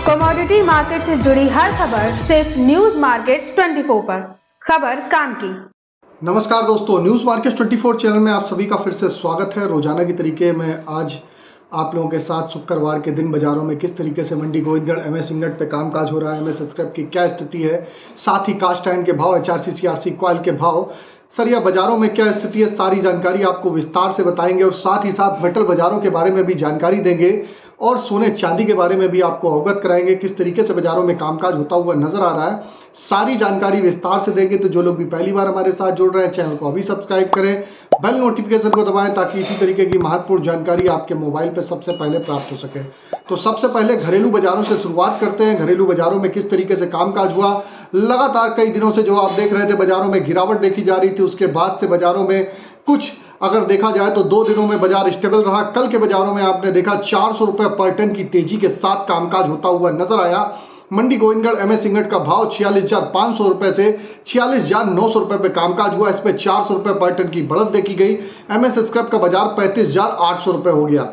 Commodity market से जुड़ी हर खबर सिर्फ न्यूज मार्केट्स 24 पर। खबर काम की। नमस्कार दोस्तों, न्यूज़ मार्केट 24 चैनल में आप सभी का फिर से स्वागत है। रोजाना की तरीके में आज आप लोगों के साथ शुक्रवार के दिन बाजारों में किस तरीके से मंडी गोविंदगढ़ एमएस इंगट पे कामकाज हो रहा है, एमएस स्क्रैप की क्या स्थिति है, साथ ही कास्ट आयरन के भाव, एचआरसी सीआरसी कॉइल के भाव, सरिया बाजारों में क्या स्थिति है, सारी जानकारी आपको विस्तार से बताएंगे और साथ ही साथ मेटल बाजारों के बारे में भी जानकारी देंगे और सोने चांदी के बारे में भी आपको अवगत कराएंगे किस तरीके से बाजारों में कामकाज होता हुआ नजर आ रहा है। सारी जानकारी विस्तार से देंगे। तो जो लोग भी पहली बार हमारे साथ जुड़ रहे हैं, चैनल को अभी सब्सक्राइब करें, बेल नोटिफिकेशन को दबाएं ताकि इसी तरीके की महत्वपूर्ण जानकारी आपके मोबाइल पर सबसे पहले प्राप्त हो सके। तो सबसे पहले घरेलू बाजारों से शुरुआत करते हैं। घरेलू बाजारों में किस तरीके से कामकाज हुआ। लगातार कई दिनों से जो आप देख रहे थे बाजारों में गिरावट देखी जा रही थी, उसके बाद से बाजारों में कुछ अगर देखा जाए तो 2 दिनों में बाजार स्टेबल रहा। कल के बाजारों में आपने देखा 400 रुपये पर टन की तेजी के साथ कामकाज होता हुआ नजर आया। मंडी गोविंदगढ़ एमएस इंगट का भाव 46,500 रुपये से 46,900 रुपये पे कामकाज हुआ। इस पे 400 रुपये पर टन की बढ़त देखी गई। एमएस स्क्रैप का बाजार 35,800 रुपये हो गया।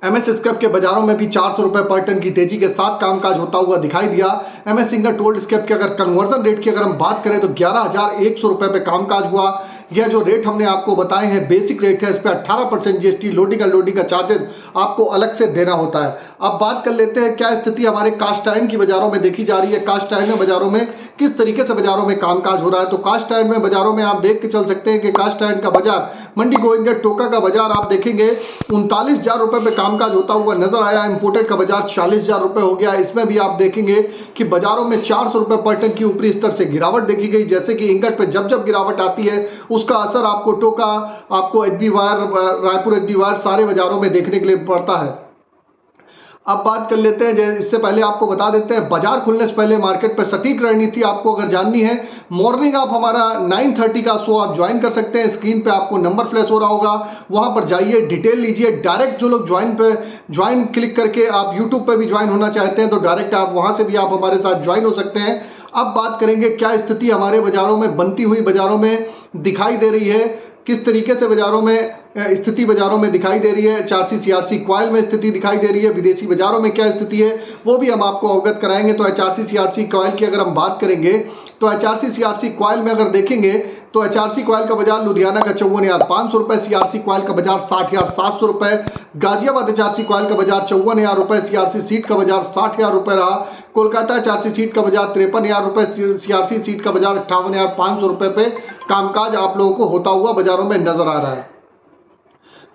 एमएस स्क्रैप के बाजारों में भी 400 रुपये पर टन की तेजी के साथ कामकाज होता हुआ दिखाई दिया। एमएस इंगट ओल्ड स्क्रैप के अगर कन्वर्जन रेट की अगर हम बात करें तो 11,100 रुपये पे कामकाज हुआ। यह जो रेट हमने आपको बताए हैं बेसिक रेट है, इस पर 18% जीएसटी, लोडिंग अनलोडिंग का चार्जेस आपको अलग से देना होता है। अब बात कर लेते हैं क्या स्थिति हमारे कास्ट आयरन की बाजारों में देखी जा रही है। कास्ट आयरन बाजारों में किस तरीके से बाजारों में कामकाज हो रहा है। तो कास्ट आयरन में बाजारों में आप देख के चल सकते हैं कि कास्ट आयरन का बाजार मंडी गोविंदगढ़ टोका का बाजार आप देखेंगे 39,000 रुपये पे कामकाज होता हुआ नजर आया। इंपोर्टेड का बाजार 40,000 रुपये हो गया। इसमें भी आप देखेंगे कि बाजारों में 400 रुपये पर टन की ऊपरी स्तर से गिरावट देखी गई। जैसे कि इंगट पे जब जब गिरावट आती है उसका असर आपको टोका, आपको HB wire, Raipur HB wire सारे बाजारों में देखने के लिए पड़ता है। अब बात कर लेते हैं, इससे पहले आपको बता देते हैं बाजार खुलने से पहले मार्केट पर सटीक रणनीति आपको अगर जाननी है, मॉर्निंग आप हमारा 9:30 का शो आप ज्वाइन कर सकते हैं। स्क्रीन पे आपको नंबर फ्लैश हो रहा होगा, वहां पर जाइए, डिटेल लीजिए। डायरेक्ट जो लोग ज्वाइन क्लिक करके आप यूट्यूब पर भी ज्वाइन होना चाहते हैं तो डायरेक्ट आप वहां से भी आप हमारे साथ ज्वाइन हो सकते हैं। अब बात करेंगे क्या स्थिति हमारे बाजारों में बनती हुई बाजारों में दिखाई दे रही है, किस तरीके से बाजारों में स्थिति बाजारों में दिखाई दे रही है। एचआरसी सीआरसी कॉइल में स्थिति दिखाई दे रही है। विदेशी बाजारों में क्या स्थिति है वो भी हम आपको अवगत कराएंगे। तो एचआरसी सीआरसी कॉइल की अगर हम बात करेंगे तो एचआरसी सीआरसी कॉइल में अगर देखेंगे तो एचआरसी कॉइल का बाजार लुधियाना का 54,500 रुपये, सीआरसी कॉइल का बाजार 60,700 रुपये, गाजियाबाद एचआरसी कॉइल का बाजार 54,000 रुपये, सीआरसी सीट का बाजार 60,000 रुपये रहा। कोलकाता एचआरसी सीट का बाजार 53,000 रुपये, सीआरसी सीट का बाजार 58,500 रुपये पे कामकाज आप लोगों को होता हुआ बाजारों में नजर आ रहा है।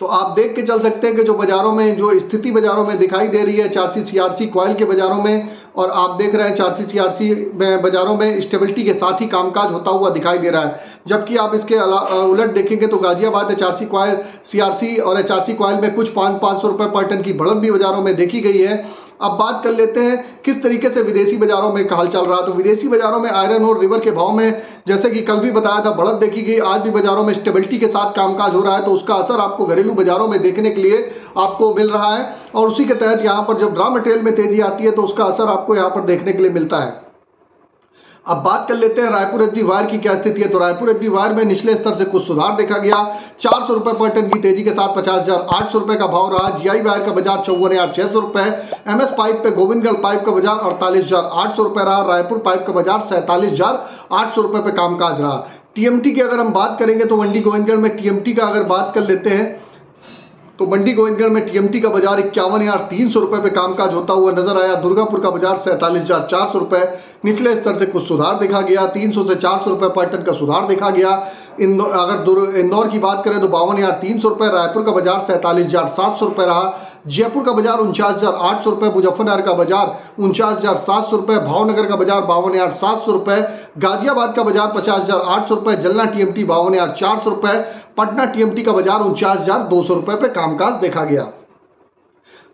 तो आप देख के चल सकते हैं कि जो बाजारों में जो स्थिति बाजारों में दिखाई दे रही है एचआरसी सीआरसी कॉइल के बाजारों में, और आप देख रहे हैं एचआरसी सीआरसी में बाजारों में स्टेबिलिटी के साथ ही कामकाज होता हुआ दिखाई दे रहा है। जबकि आप इसके उलट देखेंगे तो गाजियाबाद एचआरसी कॉइल सीआरसी और एचआरसी कॉइल में कुछ 500 रुपये पर टन की बढ़त भी बाजारों में देखी गई है। अब बात कर लेते हैं किस तरीके से विदेशी बाजारों में हाल चल रहा है। तो विदेशी बाजारों में आयरन और रिवर के भाव में जैसे कि कल भी बताया था बढ़त देखी गई, आज भी बाजारों में स्टेबिलिटी के साथ कामकाज हो रहा है। तो उसका असर आपको घरेलू बाजारों में देखने के लिए आपको मिल रहा है और उसी के तहत यहाँ पर जब रॉ मटेरियल में तेजी आती है तो उसका असर आपको यहाँ पर देखने के लिए मिलता है। अब बात कर लेते हैं रायपुर एचबी वायर की क्या स्थिति है। तो रायपुर एचबी वायर में निचले स्तर से कुछ सुधार देखा गया। 400 रुपये पर टन की तेजी के साथ 50,800 रुपये का भाव रहा। जीआई वायर का बाजार 54,600 रुपये, एमएस पाइप पे गोविंदगढ़ पाइप का बाजार 48,800 रुपये रहा। रायपुर पाइप का बाजार 47,800 रुपये पे कामकाज रहा। टीएमटी की अगर हम बात करेंगे तो मंडी गोविंदगढ़ में टीएमटी का अगर बात कर लेते हैं तो मंडी गोविंदगढ़ में टीएमटी का बाजार 51,300 रुपये पे कामकाज होता हुआ नजर आया। दुर्गापुर का बाजार 47,400 रुपये, निचले स्तर से कुछ सुधार देखा गया। 300 से 400 रुपये पर टन का सुधार देखा गया। इंदौर की बात करें तो 52,300 रुपये, रायपुर का बाजार 47,700 रुपये रहा। जयपुर का बाजार 49,800 रुपये, मुजफ्फरनगर का बाजार 49,700 रुपये, भावनगर का बाजार 52,700 रुपये, गाजियाबाद का बाजार 50,800 रुपये, जलना टीएमटी 52,400 रुपये, पटना टीएमटी का बाजार 49,200 रुपये पे कामकाज देखा गया।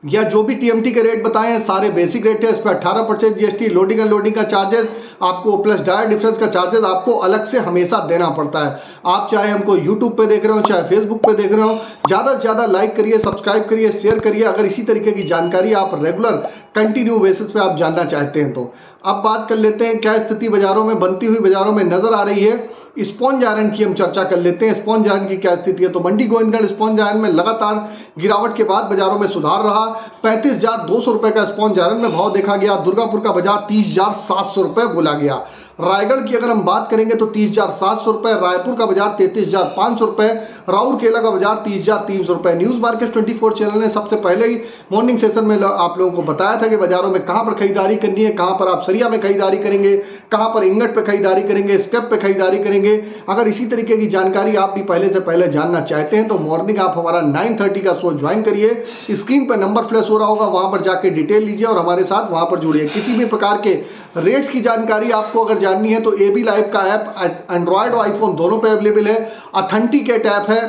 या जो भी टीएमटी के रेट बताए हैं सारे बेसिक रेट है। इस पर 18% जीएसटी, लोडिंग अनलोडिंग का चार्जेस आपको प्लस डायर डिफरेंस का चार्जेस आपको अलग से हमेशा देना पड़ता है। आप चाहे हमको यूट्यूब पे देख रहे हो चाहे फेसबुक पे देख रहे हो, ज़्यादा से ज़्यादा लाइक करिए, सब्सक्राइब करिए, शेयर करिए अगर इसी तरीके की जानकारी आप रेगुलर कंटिन्यू बेसिस पे आप जानना चाहते हैं तो। अब बात कर लेते हैं क्या स्थिति बाजारों में बनती हुई बाजारों में नजर आ रही है। स्पॉन्ज आयरन की हम चर्चा कर लेते हैं। स्पॉन्ज आयरन की क्या स्थिति है, तो मंडी गोविंदगढ़ स्पॉन्ज आयरन में लगातार गिरावट के बाद बाजारों में सुधार रहा। 35,200 रुपए का स्पॉन्ज आयरन में भाव देखा गया। दुर्गापुर का बाजार 30,700 रुपए बोला गया। रायगढ़ की अगर हम बात करेंगे तो 30,700 रुपए, रायपुर का बाजार 33,500 रुपए, राउरकेला का बाजार 30,300 रुपए। न्यूज मार्केट 24 चैनल ने सबसे पहले ही मॉर्निंग सेशन में आप लोगों को बताया था कि बाजारों में कहां पर खरीदारी करनी है, कहां पर आप सरिया में खरीदारी करेंगे, कहां पर इंगट पे खरीदारी करेंगे, स्क्रैप पे खरीदारी करेंगे। अगर इसी तरीके की जानकारी आप भी पहले से पहले जानना चाहते हैं तो मॉर्निंग आप हमारा 9:30 का शो ज्वाइन करिए। स्क्रीन पर नंबर फ्लैश हो रहा होगा, वहां पर जाके डिटेल लीजिए और हमारे साथ वहां पर जुड़िए। किसी भी प्रकार के रेट्स की जानकारी आपको अगर जाननी है तो एबी लाइव का ऐप एंड्रॉयड और आईफोन दोनों पे अवेलेबल है। ऑथेंटिकेट ऐप है,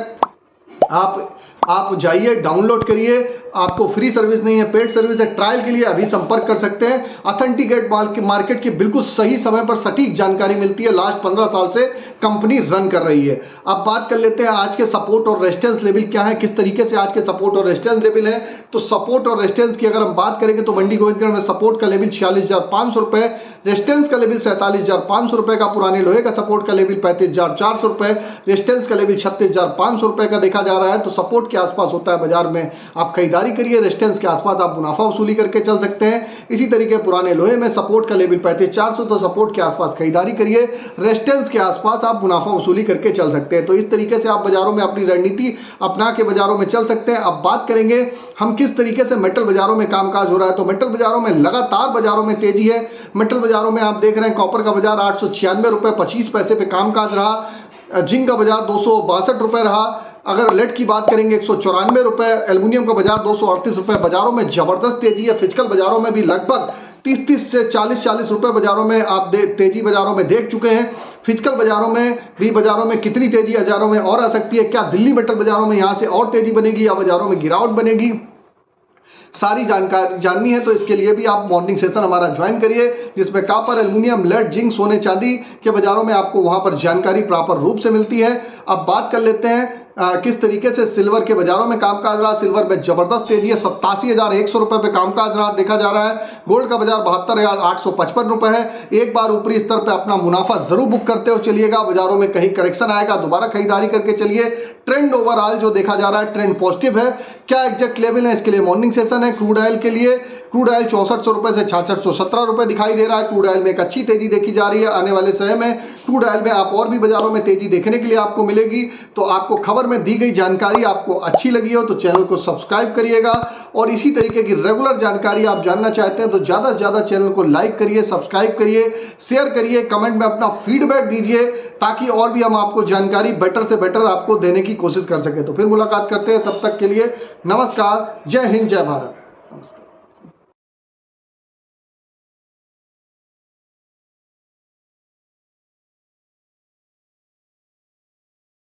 आप जाइए डाउनलोड करिए। आपको फ्री सर्विस नहीं है, पेड सर्विस है। ट्रायल के लिए अभी संपर्क कर सकते हैं। ऑथेंटिकेट मार्केट की बिल्कुल सही समय पर सटीक जानकारी मिलती है। लास्ट 15 साल से कंपनी रन कर रही है। अब बात कर लेते हैं आज के सपोर्ट और रेजिस्टेंस लेवल क्या है, किस तरीके से आज के सपोर्ट और रेजिस्टेंस लेवल है। तो सपोर्ट और रेजिस्टेंस की अगर हम बात करेंगे तो मंडी गोविंदगढ़ में सपोर्ट का लेवल 46,500 रुपए, रेजिस्टेंस का लेवल 47,500 रुपए का। पुराने लोहे का सपोर्ट का लेवल 35,400 रुपए, रेजिस्टेंस का लेवल 36,500 रुपए का देखा जा रहा है। तो सपोर्ट के आसपास होता है बाजार में आप खरीदारी करिए, रेजिस्टेंस के आसपास आप मुनाफा वसूली करके चल सकते हैं। इसी तरीके पुराने लोहे में सपोर्ट का लेवल 35,400, तो सपोर्ट के आसपास खरीदारी करिए, रेजिस्टेंस के आसपास आप मुनाफा वसूली करके चल सकते हैं। तो इस तरीके से आप बाजारों में अपनी रणनीति अपना के बाजारों में चल सकते हैं। अब बात करेंगे हम किस तरीके से मेटल बाजारों में कामकाज हो रहा है। तो मेटल बाजारों में लगातार बाजारों में तेजी है। मेटल बाजारों में आप देख रहे हैं कॉपर का बाजार 896 रुपए 25 पैसे पे कामकाज रहा। जिंक का बाजार 262 रुपए रहा। अगर लेड की बात करेंगे 194 रुपए, एल्युमिनियम का बाजार 238 रुपए। बाजारों में जबरदस्त तेजी है। फिजिकल बाजारों में भी लगभग 30 से 40 रुपए बाजारों में आप तेजी बाजारों में देख चुके हैं। फिजिकल बाजारों में भी बाजारों में कितनी तेजी बाजारों में और आ सकती है, क्या दिल्ली मेटल बाजारों में यहां से और तेजी बनेगी या बाजारों में गिरावट बनेगी, सारी जानकारी जाननी है तो इसके लिए भी आप मॉर्निंग सेशन हमारा ज्वाइन करिए, जिसमें कॉपर, एल्युमिनियम, लेड, जिंक, सोने, चांदी के बाजारों में आपको वहां पर जानकारी प्रॉपर रूप से मिलती है। अब बात कर लेते हैं किस तरीके से सिल्वर के बाजारों में कामकाज रहा। सिल्वर में जबरदस्त तेजी है, 87,100 रुपए पे कामकाज रहा देखा जा रहा है। गोल्ड का बाजार 72,855 रुपए है। एक बार ऊपरी स्तर पे अपना मुनाफा जरूर बुक करते हो चलिएगा। बाजारों में कहीं करेक्शन आएगा दोबारा खरीदारी करके चलिए। ट्रेंड ओवरऑल जो देखा जा रहा है ट्रेंड पॉजिटिव है। क्या एग्जैक्ट लेवल है इसके लिए मॉर्निंग सेशन है। क्रूड ऑयल के लिए क्रूड ऑयल 6400 रुपए से 6617 रुपए दिखाई दे रहा है। क्रूड ऑयल में एक अच्छी तेजी देखी जा रही है। आने वाले समय में क्रूड ऑयल में आप और भी बाजारों में तेजी देखने के लिए आपको मिलेगी। तो आपको खबर में दी गई जानकारी आपको अच्छी लगी हो तो चैनल को सब्सक्राइब करिएगा और इसी तरीके की रेगुलर जानकारी आप जानना चाहते हैं तो ज़्यादा से ज़्यादा चैनल को लाइक करिए, सब्सक्राइब करिए, शेयर करिए, कमेंट में अपना फीडबैक दीजिए ताकि और भी हम आपको जानकारी बेटर से बेटर आपको देने की कोशिश कर सकें। तो फिर मुलाकात करते हैं, तब तक के लिए नमस्कार। जय हिंद, जय भारत। नमस्कार।